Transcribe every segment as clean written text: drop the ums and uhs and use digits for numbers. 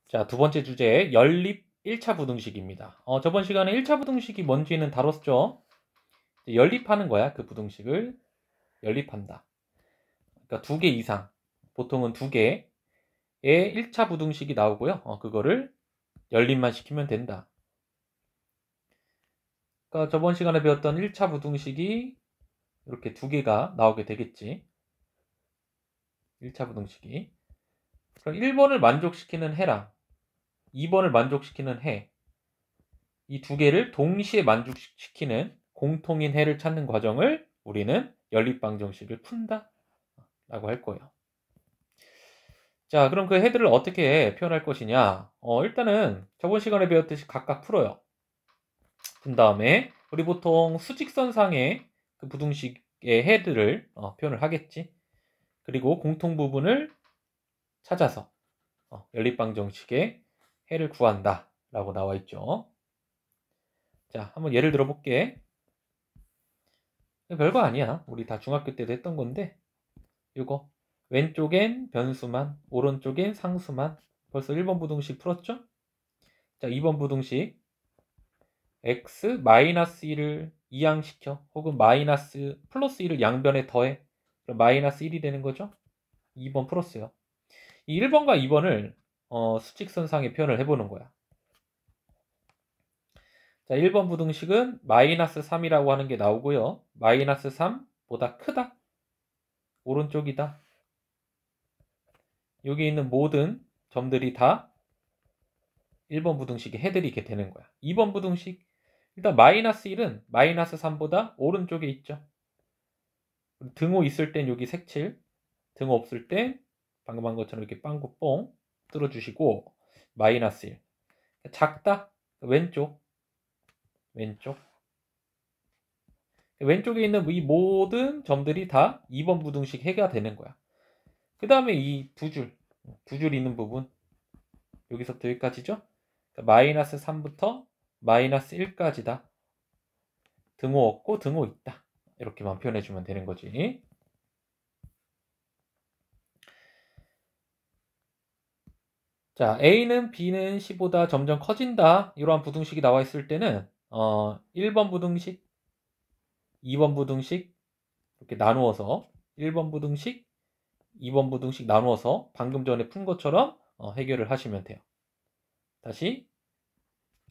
자, 두 번째 주제, 연립 1차 부등식입니다. 저번 시간에 1차 부등식이 뭔지는 다뤘죠? 연립하는 거야, 그 부등식을. 연립한다. 그러니까 두 개 이상, 보통은 두 개의 1차 부등식이 나오고요. 그거를 연립만 시키면 된다. 그러니까 저번 시간에 배웠던 1차 부등식이 이렇게 두 개가 나오게 되겠지. 1차 부등식이. 그럼 1번을 만족시키는 해랑 2번을 만족시키는 해, 이 두 개를 동시에 만족시키는 공통인 해를 찾는 과정을 우리는 연립방정식을 푼다 라고 할 거예요. 자, 그럼 그 해들을 어떻게 표현할 것이냐. 일단은 저번 시간에 배웠듯이 각각 풀어요. 푼 다음에 우리 보통 수직선상의 그 부등식의 해들을 표현을 하겠지. 그리고 공통 부분을 찾아서 연립방정식의 해를 구한다 라고 나와 있죠. 자, 한번 예를 들어 볼게. 별거 아니야. 우리 다 중학교 때도 했던 건데, 이거 왼쪽엔 변수만, 오른쪽엔 상수만. 벌써 1번 부등식 풀었죠? 자, 2번 부등식 x 마이너스 1을 이항시켜, 혹은 마이너스 플러스 1을 양변에 더해. 그럼 마이너스 1이 되는 거죠? 2번 풀었어요. 이 1번과 2번을 수직선상에 표현을 해보는 거야. 자, 1번 부등식은 마이너스 3이라고 하는 게 나오고요. 마이너스 3보다 크다. 오른쪽이다. 여기 있는 모든 점들이 다 1번 부등식의 해들이 이렇게 되는 거야. 2번 부등식, 일단 마이너스 1은 마이너스 3보다 오른쪽에 있죠. 등호 있을 땐 여기 색칠, 등호 없을 땐 방금 한 것처럼 이렇게 빵꾸 뽕 뚫어주시고, 마이너스 1. 작다, 왼쪽. 왼쪽에 있는 이 모든 점들이 다 2번 부등식 해가 되는 거야. 그 다음에 이 두 줄 있는 부분, 여기서부터 여기까지죠? 마이너스 3부터 마이너스 1까지다. 등호 없고 등호 있다. 이렇게만 표현해주면 되는 거지. 자, A는 B는 C보다 점점 커진다. 이러한 부등식이 나와 있을 때는 1번 부등식, 2번 부등식 이렇게 나누어서 1번 부등식, 2번 부등식 나누어서 방금 전에 푼 것처럼 해결을 하시면 돼요. 다시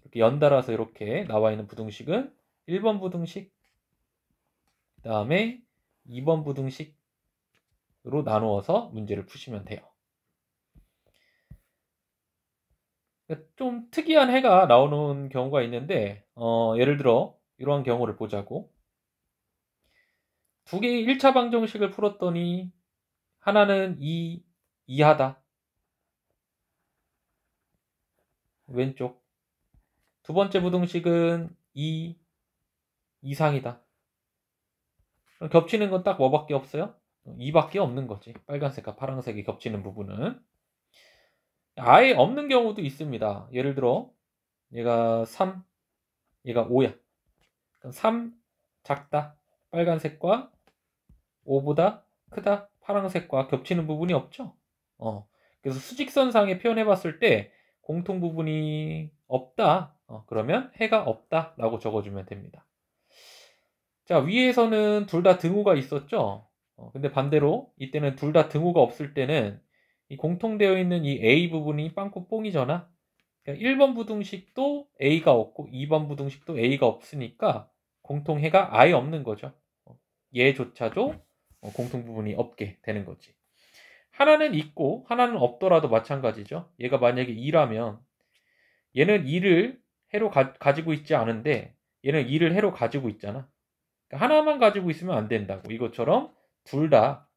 이렇게 연달아서 이렇게 나와 있는 부등식은 1번 부등식, 그 다음에 2번 부등식으로 나누어서 문제를 푸시면 돼요. 좀 특이한 해가 나오는 경우가 있는데, 예를 들어 이러한 경우를 보자고. 두 개의 1차 방정식을 풀었더니 하나는 2 이하다. 왼쪽. 두 번째 부등식은 2 이상이다. 그럼 겹치는 건 딱 뭐밖에 없어요? 2밖에 없는 거지. 빨간색과 파란색이 겹치는 부분은. 아예 없는 경우도 있습니다. 예를 들어 얘가 3, 얘가 5야. 그럼 3 작다. 빨간색과 5보다 크다. 파란색과 겹치는 부분이 없죠. 그래서 수직선상에 표현해 봤을 때 공통 부분이 없다. 그러면 해가 없다 라고 적어주면 됩니다. 자, 위에서는 둘 다 등호가 있었죠. 근데 반대로 이때는 둘 다 등호가 없을 때는 이 공통되어 있는 이 A 부분이 빵꾸 뽕이잖아. 그러니까 1번 부등식도 A가 없고 2번 부등식도 A가 없으니까 공통해가 아예 없는 거죠. 얘조차도 공통 부분이 없게 되는 거지. 하나는 있고 하나는 없더라도 마찬가지죠. 얘가 만약에 2라면 얘는 2를 해로 가지고 있지 않은데 얘는 2를 해로 가지고 있잖아. 그러니까 하나만 가지고 있으면 안 된다고. 이것처럼 둘 다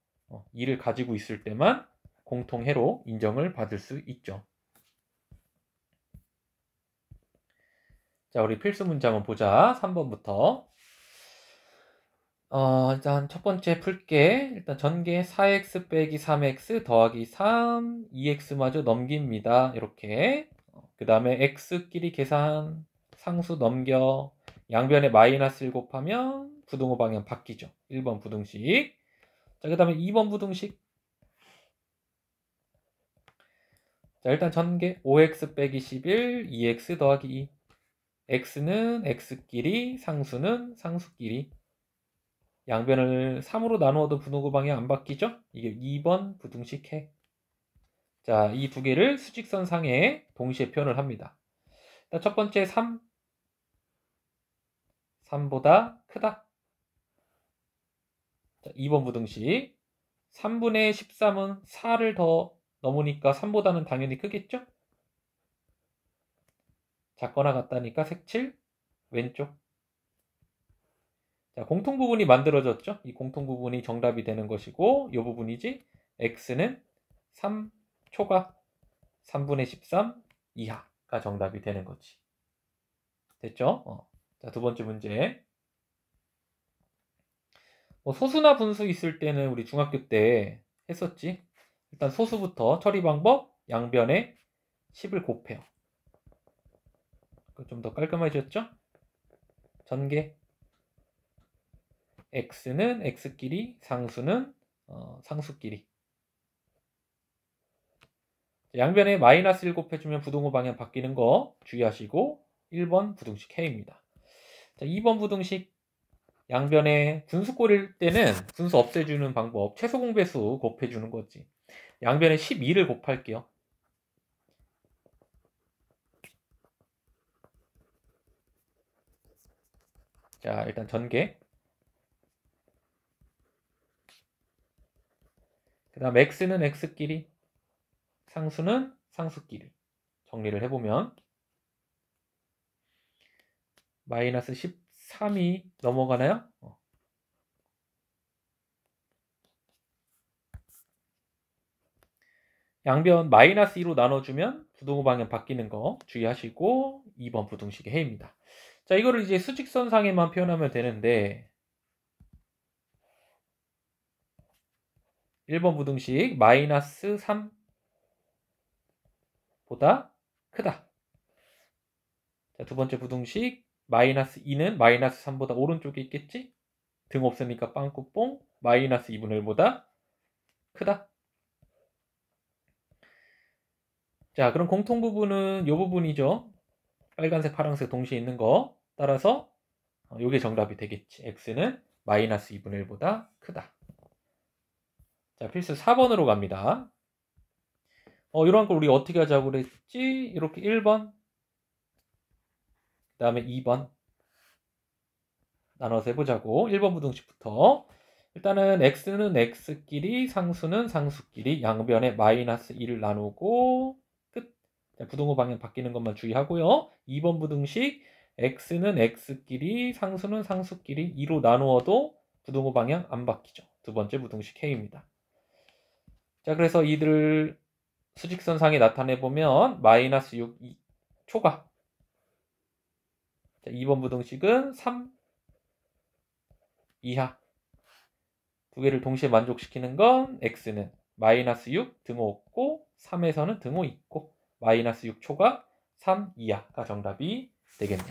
2를 가지고 있을 때만 공통해로 인정을 받을 수 있죠. 자, 우리 필수 문장은 보자. 3번부터. 일단 첫 번째 풀게. 일단 전개 4x 빼기 3x 더하기 3, 2x마저 넘깁니다. 이렇게. 그 다음에 x끼리 계산, 상수 넘겨, 양변에 마이너스 1 곱하면 부등호 방향 바뀌죠. 1번 부등식. 자, 그 다음에 2번 부등식. 자, 일단 전개 5x 빼기 11, 2x 더하기 2. x는 x끼리, 상수는 상수끼리. 양변을 3으로 나누어도 분호구 방향 안 바뀌죠? 이게 2번 부등식 해. 자, 이 두 개를 수직선상에 동시에 표현을 합니다. 첫 번째 3. 3보다 크다. 자, 2번 부등식. 3분의 13은 4를 더 넘으니까 3보다는 당연히 크겠죠? 작거나 같다니까 색칠 왼쪽. 자, 공통부분이 만들어졌죠? 이 공통부분이 정답이 되는 것이고 이 부분이지. x는 3 초가 3분의 13 이하가 정답이 되는 거지. 됐죠? 자, 두 번째 문제. 소수나 분수 있을 때는 우리 중학교 때 했었지. 일단 소수부터 처리 방법 양변에 10을 곱해요. 좀 더 깔끔해졌죠? 전개 x는 x끼리, 상수는 상수끼리. 양변에 마이너스 1 곱해주면 부등호 방향 바뀌는 거 주의하시고 1번 부등식 해입니다. 자, 2번 부등식 양변에 분수 꼴일 때는 분수 없애주는 방법 최소 공배수 곱해주는 거지. 양변에 12를 곱할게요. 자, 일단 전개. 그 다음 x는 x끼리, 상수는 상수끼리. 정리를 해보면 마이너스 13이 넘어가나요? 양변 마이너스 2로 나눠주면 부등호 방향 바뀌는 거 주의하시고 2번 부등식의 해입니다. 자, 이거를 이제 수직선상에만 표현하면 되는데 1번 부등식 마이너스 3보다 크다. 자, 두 번째 부등식 마이너스 2는 마이너스 3보다 오른쪽에 있겠지? 등 없으니까 빵꾸뽕 마이너스 2분의 1보다 크다. 자, 그럼 공통 부분은 이 부분이죠. 빨간색, 파란색 동시에 있는 거. 따라서 이게 정답이 되겠지. x는 마이너스 2분의 1보다 크다. 자, 필수 4번으로 갑니다. 이런 걸 우리 어떻게 하자고 그랬지? 이렇게 1번, 그 다음에 2번 나눠서 해보자고. 1번 부등식부터. 일단은 x는 x끼리, 상수는 상수끼리 양변에 마이너스 1을 나누고 끝. 자, 부등호 방향 바뀌는 것만 주의하고요. 2번 부등식 x는 x끼리, 상수는 상수끼리 2로 나누어도 부등호 방향 안 바뀌죠. 두 번째 부등식 K입니다. 자, 그래서 이들을 수직선상에 나타내보면 마이너스 6 초가. 자, 2번 부등식은 3 이하. 두 개를 동시에 만족시키는 건 x는 마이너스 6 등호 없고 3에서는 등호 있고 마이너스 6초가 3 이하가 정답이 되겠네요.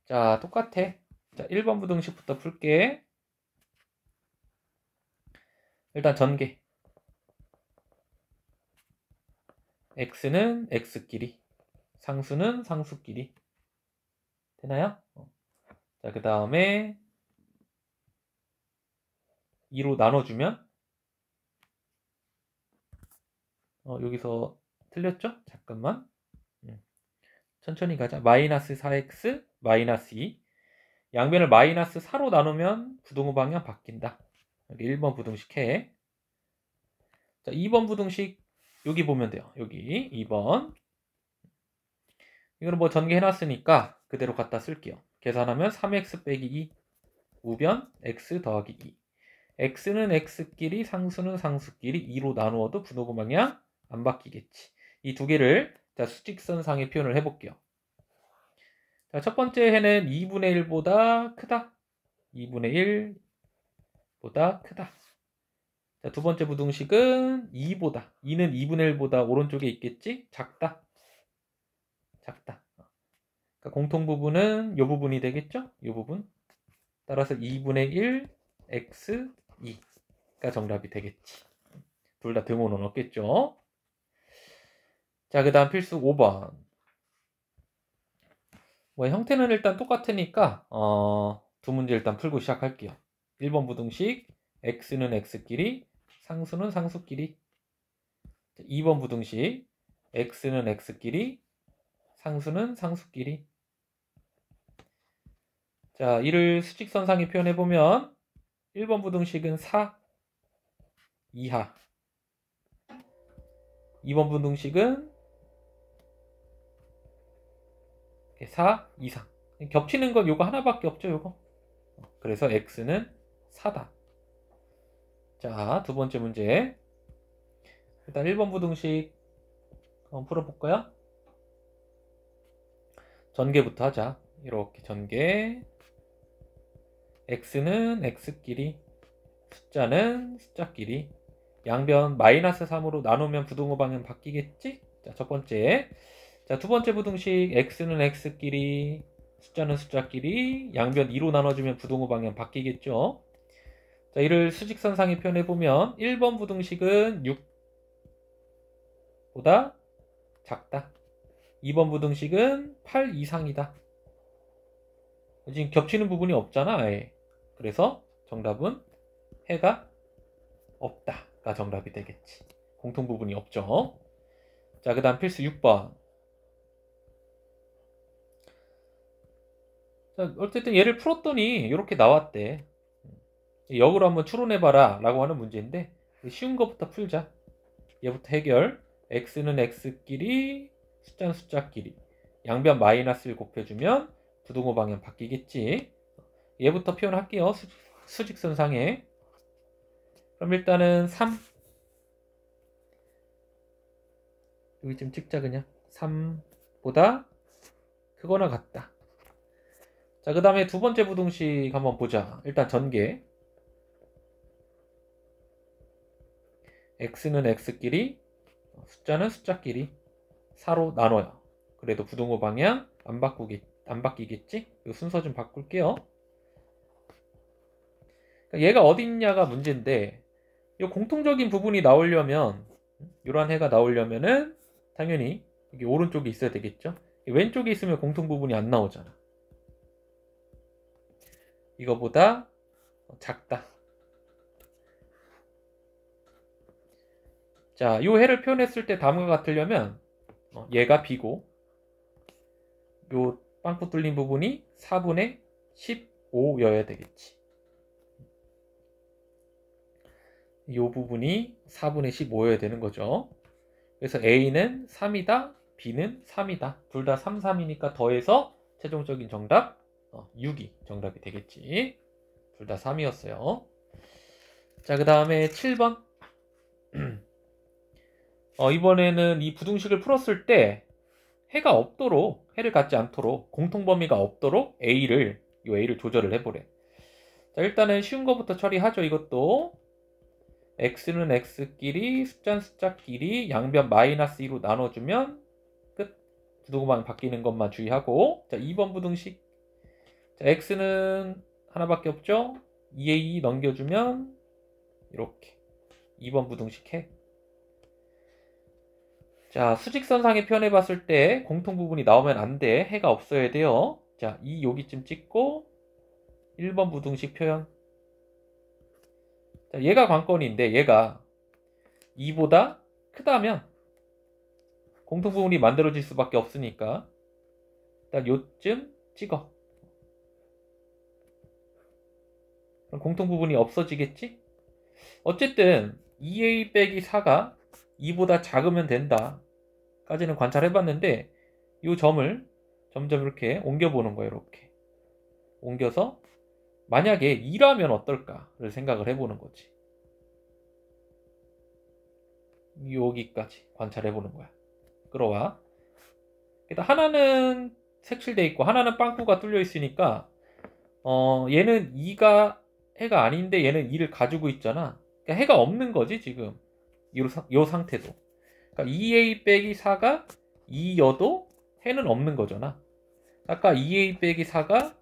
자, 똑같아. 자, 1번 부등식부터 풀게. 일단 전개. x는 x끼리, 상수는 상수끼리. 되나요? 자, 그 다음에 2로 나눠주면 여기서 틀렸죠? 잠깐만. 천천히 가자. 마이너스 4x, 마이너스 2. 양변을 마이너스 4로 나누면 부등호 방향 바뀐다. 여기 1번 부등식 해. 자, 2번 부등식 여기 보면 돼요. 여기 2번. 이거는 뭐 전개해놨으니까 그대로 갖다 쓸게요. 계산하면 3x 빼기 2 우변 x 더하기 2. x는 x끼리, 상수는 상수끼리 2로 나누어도 분호구 방향 안 바뀌겠지. 이 두 개를 자, 수직선상에 표현을 해볼게요. 자, 첫 번째 해는 2분의 1보다 크다. 2분의 1보다 크다. 자, 두 번째 부등식은 2보다. 2는 2분의 1보다 오른쪽에 있겠지? 작다. 작다. 그러니까 공통 부분은 이 부분이 되겠죠? 이 부분. 따라서 2분의 1 x 2가 정답이 되겠지. 둘 다 등호는 없겠죠? 자, 그 다음 필수 5번. 뭐 형태는 일단 똑같으니까 두 문제 일단 풀고 시작할게요. 1번 부등식 x는 x끼리 상수는 상수끼리. 2번 부등식 x는 x끼리 상수는 상수끼리. 자, 이를 수직선상에 표현해보면 1번 부등식은 4 이하, 2번 부등식은 4 이상. 겹치는 건 요거 하나밖에 없죠, 요거. 그래서 x는 4다. 자, 두 번째 문제. 일단 1번 부등식 한번 풀어볼까요? 전개부터 하자. 이렇게 전개. x는 x끼리, 숫자는 숫자끼리. 양변 -3으로 나누면 부등호 방향 바뀌겠지? 자, 첫 번째. 자, 두 번째 부등식 x는 x끼리, 숫자는 숫자끼리, 양변 2로 나눠주면 부등호 방향 바뀌겠죠? 자, 이를 수직선상에 표현해보면 1번 부등식은 6보다 작다. 2번 부등식은 8 이상이다. 지금 겹치는 부분이 없잖아, 아예. 그래서 정답은 해가 없다가 정답이 되겠지. 공통 부분이 없죠. 자, 그 다음 필수 6번. 자, 어쨌든 얘를 풀었더니 이렇게 나왔대. 역으로 한번 추론해봐라 라고 하는 문제인데 쉬운 것부터 풀자. 얘부터 해결. x는 x끼리, 숫자는 숫자끼리. 양변 -1 곱해주면 부등호 방향 바뀌겠지. 얘부터 표현할게요. 수직선상에. 그럼 일단은 3. 여기 좀 찍자 그냥. 3보다 크거나 같다. 자, 그 다음에 두 번째 부등식 한번 보자. 일단 전개. x는 x끼리, 숫자는 숫자끼리 4로 나눠요. 그래도 부등호 방향 안 바뀌겠지? 이 순서 좀 바꿀게요. 그러니까 얘가 어디 있냐가 문제인데 이 공통적인 부분이 나오려면 이러한 해가 나오려면은 당연히 여기 오른쪽에 있어야 되겠죠? 왼쪽에 있으면 공통 부분이 안 나오잖아. 이거보다 작다. 자, 이 해를 표현했을 때 다음과 같으려면 얘가 b고 요 빵꾸 뚫린 부분이 4분의 15여야 되겠지. 이 부분이 4분의 15여야 되는 거죠. 그래서 A는 3이다, B는 3이다. 둘 다 3, 3이니까 더해서 최종적인 정답 6이 정답이 되겠지. 둘 다 3이었어요. 자, 그 다음에 7번. 이번에는 이 부등식을 풀었을 때 해가 없도록, 해를 갖지 않도록, 공통범위가 없도록 A를 조절을 해보래. 자, 일단은 쉬운 것부터 처리하죠. 이것도 x는 x끼리, 숫자는 숫자끼리, 양변 -2로 나눠주면 끝. 부등호만 바뀌는 것만 주의하고. 자, 2번 부등식. 자, x는 하나밖에 없죠. 2a 넘겨주면 이렇게 2번 부등식 해. 자, 수직선상에 표현해봤을 때 공통 부분이 나오면 안 돼. 해가 없어야 돼요. 자, 여기쯤 찍고 1번 부등식 표현. 자, 얘가 관건인데 얘가 2보다 크다면 공통 부분이 만들어질 수밖에 없으니까 일단 요쯤 찍어. 그럼 공통 부분이 없어지겠지? 어쨌든 2a 빼기 4가 2보다 작으면 된다 까지는 관찰해봤는데 이 점을 점점 이렇게 옮겨보는 거예요. 이렇게 옮겨서 만약에 2라면 어떨까를 생각을 해보는 거지. 여기까지 관찰해보는 거야. 끌어와. 일단 하나는 색칠돼 있고 하나는 빵꾸가 뚫려 있으니까 얘는 2가 해가 아닌데 얘는 2를 가지고 있잖아. 그러니까 해가 없는 거지 지금 이 상태도. 그러니까 2a 빼기 4가 2여도 해는 없는 거잖아. 아까 2a 빼기 4가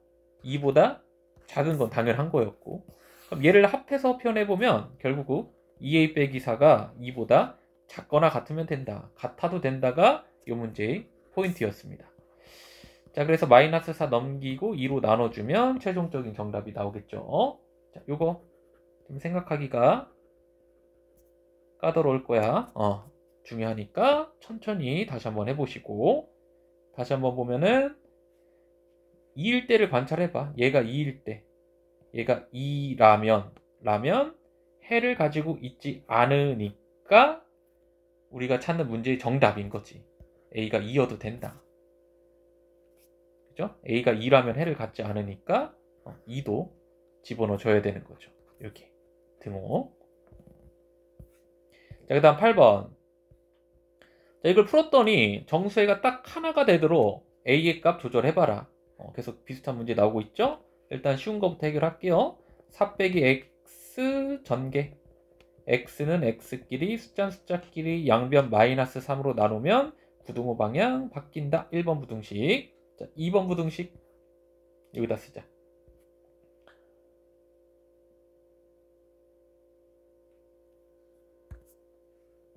2보다 작은 건 당연한 거였고, 그럼 얘를 합해서 표현해보면 결국 2a 빼기 4가 2보다 작거나 같으면 된다. 같아도 된다가 이 문제의 포인트였습니다. 자, 그래서 마이너스 4 넘기고 2로 나눠주면 최종적인 정답이 나오겠죠. 자, 요거 좀 생각하기가 까다로울 거야. 중요하니까 천천히 다시 한번 해보시고, 다시 한번 보면은 2일 때를 관찰해봐. 얘가 2일 때, 얘가 2라면 해를 가지고 있지 않으니까 우리가 찾는 문제의 정답인 거지. A가 2여도 된다. 그죠? A가 2라면 해를 갖지 않으니까 2도 집어넣어 줘야 되는 거죠. 여기 등호. 자, 그 다음 8번. 자, 이걸 풀었더니 정수해가 딱 하나가 되도록 A의 값 조절해봐라. 계속 비슷한 문제 나오고 있죠? 일단 쉬운 거부터 해결할게요. 4 빼기 X 전개. X는 X끼리 숫자끼리 양변 마이너스 3으로 나누면 부등호 방향 바뀐다. 1번 부등식. 자, 2번 부등식 여기다 쓰자.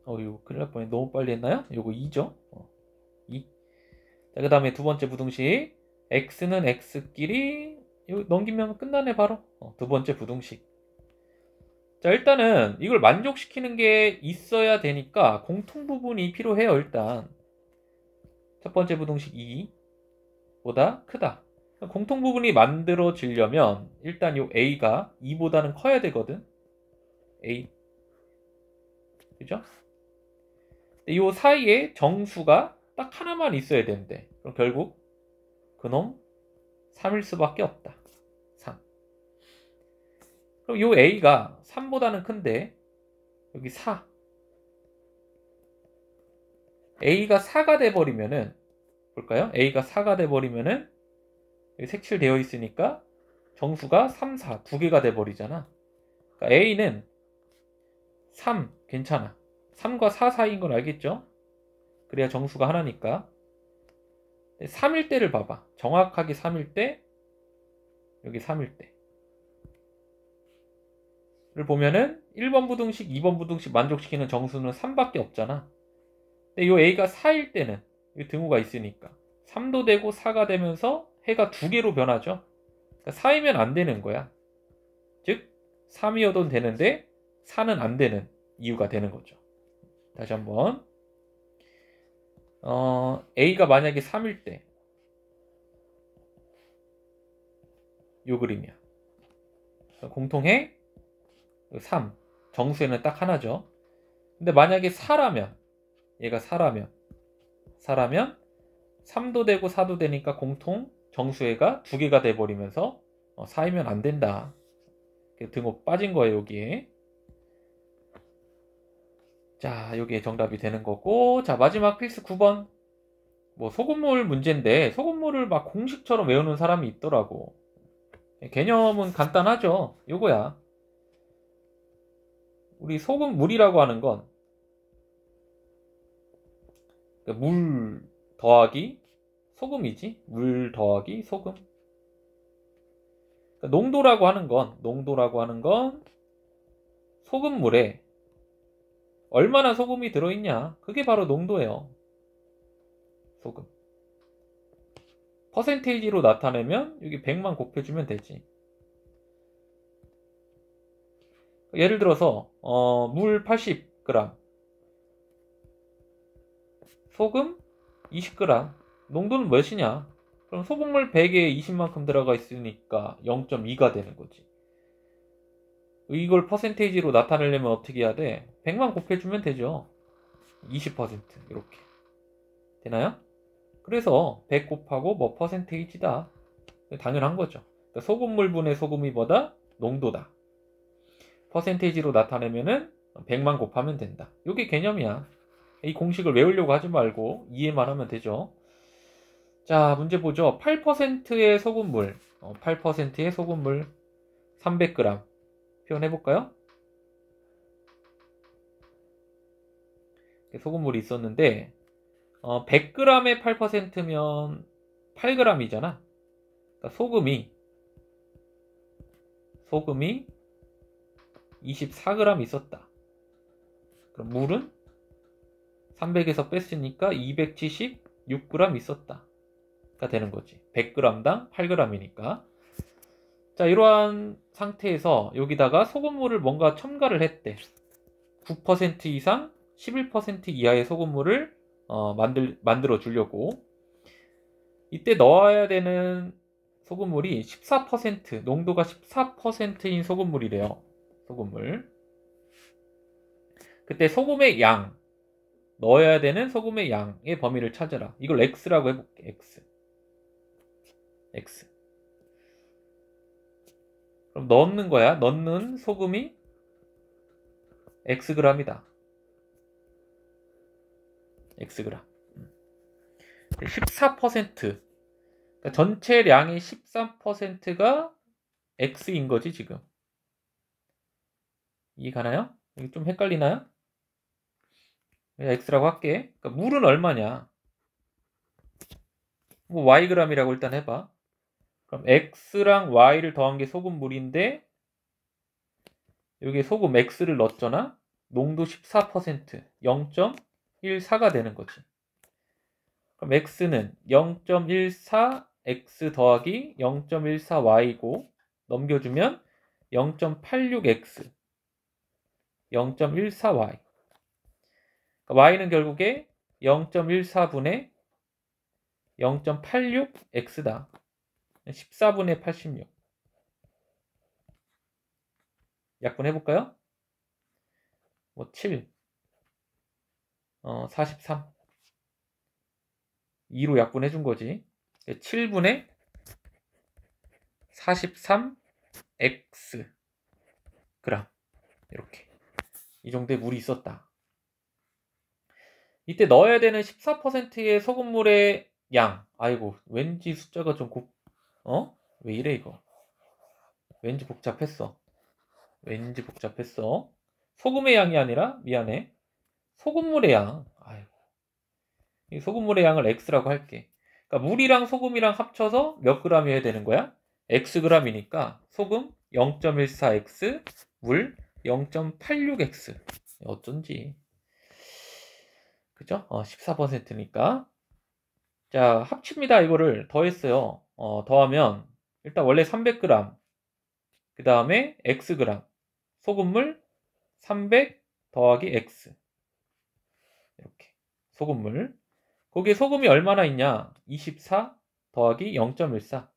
이거 큰일 날 뻔해. 너무 빨리 했나요? 요거 2죠? 2. 자, 그 다음에 두 번째 부등식. X는 X끼리 이거 넘기면 끝나네 바로. 두 번째 부등식. 자, 일단은 이걸 만족시키는 게 있어야 되니까 공통 부분이 필요해요. 일단 첫 번째 부등식 2보다 크다. 공통 부분이 만들어지려면 일단 요 A가 2보다는 커야 되거든. A. 그죠? 이 사이에 정수가 딱 하나만 있어야 되는데 그럼 결국 그놈 3일 수밖에 없다. 3. 그럼 이 A가 3보다는 큰데 여기 4. A가 4가 돼버리면은 볼까요? A가 4가 돼버리면은 여기 색칠되어 있으니까 정수가 3, 4 두 개가 돼버리잖아. 그러니까 A는 3 괜찮아. 3과 4 사이인 건 알겠죠? 그래야 정수가 하나니까. 3일 때를 봐봐. 정확하게 3일 때, 여기 3일 때를 보면은 1번 부등식, 2번 부등식 만족시키는 정수는 3밖에 없잖아. 근데 이 A가 4일 때는 이 등호가 있으니까 3도 되고 4가 되면서 해가 두 개로 변하죠. 그러니까 4이면 안 되는 거야. 즉 3이어도 되는데 4는 안 되는 이유가 되는 거죠. 다시 한번 A가 만약에 3일 때 요 그림이야. 공통해 3 정수에는 딱 하나죠. 근데 만약에 4라면 얘가 4라면 3도 되고 4도 되니까 공통 정수해가 두 개가 돼버리면서 4이면 안 된다. 등호 빠진 거예요 여기에. 자, 여기에 정답이 되는 거고. 자, 마지막 필수 9번. 뭐 소금물 문제인데 소금물을 막 공식처럼 외우는 사람이 있더라고. 개념은 간단하죠. 요거야. 우리 소금물이라고 하는 건 물 더하기 소금이지. 물 더하기 소금. 농도라고 하는 건 소금물에 얼마나 소금이 들어있냐. 그게 바로 농도예요. 소금. 퍼센테이지로 나타내면 여기 100만 곱해주면 되지. 예를 들어서 물 80g, 소금 20g. 농도는 몇이냐? 그럼 소금물 100에 20만큼 들어가 있으니까 0.2가 되는 거지. 이걸 퍼센테이지로 나타내려면 어떻게 해야 돼? 100만 곱해주면 되죠. 20% 이렇게 되나요? 그래서 100 곱하고 뭐 퍼센테이지다. 당연한 거죠. 그러니까 소금물분의 소금이보다 농도다. 퍼센테이지로 나타내면은 100만 곱하면 된다. 이게 개념이야. 이 공식을 외우려고 하지 말고 이해만 하면 되죠. 자, 문제 보죠. 8%의 소금물, 8%의 소금물 300g 표현해볼까요? 소금물이 있었는데 100g의 8%면 8g이잖아. 그러니까 소금이 24g 있었다. 그럼 물은 300에서 뺐으니까 276g 있었다가 되는 거지. 100g당 8g이니까. 자, 이러한 상태에서 여기다가 소금물을 뭔가 첨가를 했대. 9% 이상 11% 이하의 소금물을 만들어 주려고. 이때 넣어야 되는 소금물이 14%, 농도가 14%인 소금물이래요. 소금물. 그때 소금의 양, 넣어야 되는 소금의 양의 범위를 찾아라. 이걸 X라고 해볼게. X. 그럼 넣는 거야. 넣는 소금이 Xg이다. Xg. 14%. 그러니까 전체량의 13%가 X인 거지, 지금. 이해 가나요? 이게 좀 헷갈리나요? X라고 할게. 그러니까 물은 얼마냐? 뭐 Yg이라고 일단 해봐. 그럼 X랑 Y를 더한 게 소금물인데 여기에 소금 X를 넣었잖아? 농도 14%, 0.14가 되는 거지. 그럼 X는 0.14 X 더하기 0.14 Y고 넘겨주면 0.86 X, 0.14 Y. 그러니까 Y는 결국에 0.14분의 0.86 X다. 14분의 86. 약분해볼까요? 뭐 7, 43. 2로 약분해준 거지. 7분의 43 X 그램. 이렇게. 이 정도의 물이 있었다. 이때 넣어야 되는 14%의 소금물의 양. 아이고, 왠지 숫자가 좀 왜 이래 이거. 왠지 복잡했어. 소금의 양이 아니라 미안해. 소금물의 양. 아이고. 이 소금물의 양을 X라고 할게. 그러니까 물이랑 소금이랑 합쳐서 몇 g이어야 되는 거야? Xg이니까 소금 0.14X, 물 0.86X. 어쩐지. 그죠? 14%니까. 자, 합칩니다. 이거를 더했어요. 더하면 일단 원래 300g, 그 다음에 Xg, 소금물 300 더하기 X. 이렇게. 소금물. 거기에 소금이 얼마나 있냐? 24 더하기 0.14.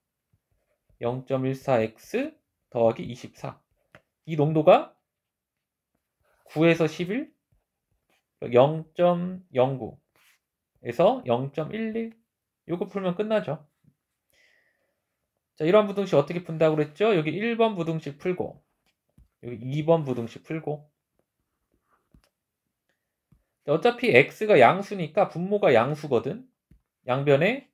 0.14X 더하기 24. 이 농도가 9에서 11, 0.09에서 0.11. 요거 풀면 끝나죠. 자, 이러한 부등식 어떻게 푼다고 그랬죠? 여기 1번 부등식 풀고, 여기 2번 부등식 풀고. 어차피 X가 양수니까 분모가 양수거든. 양변에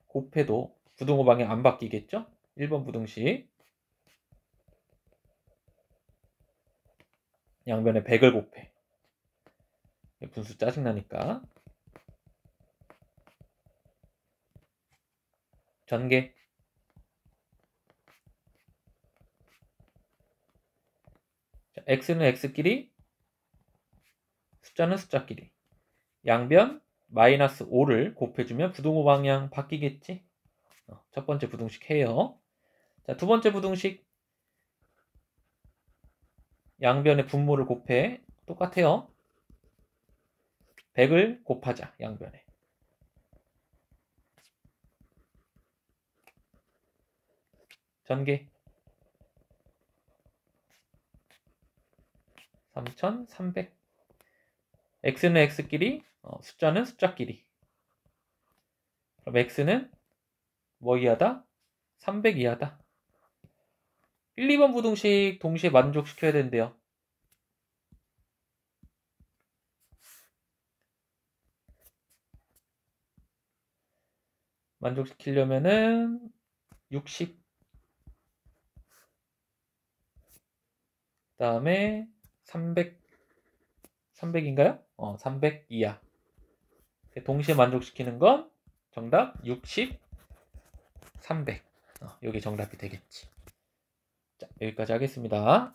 곱해도 부등호 방향 안 바뀌겠죠? 1번 부등식. 양변에 100을 곱해. 분수 짜증나니까. 전개. 자, X는 X끼리, 숫자는 숫자끼리. 양변 마이너스 5를 곱해주면 부등호 방향 바뀌겠지? 첫 번째 부등식 해요. 자, 두 번째 부등식. 양변의 분모를 곱해. 똑같아요. 100을 곱하자. 양변에. 전개. 3300. X는 X끼리, 숫자는 숫자끼리. 그럼 X는 뭐 이하다? 300 이하다. 1, 2번 부등식 동시에 만족시켜야 된대요. 만족시키려면은 60, 그 다음에 300인가요? 300 이하. 동시에 만족시키는 건 정답 60, 300. 여기 정답이 되겠지. 자, 여기까지 하겠습니다.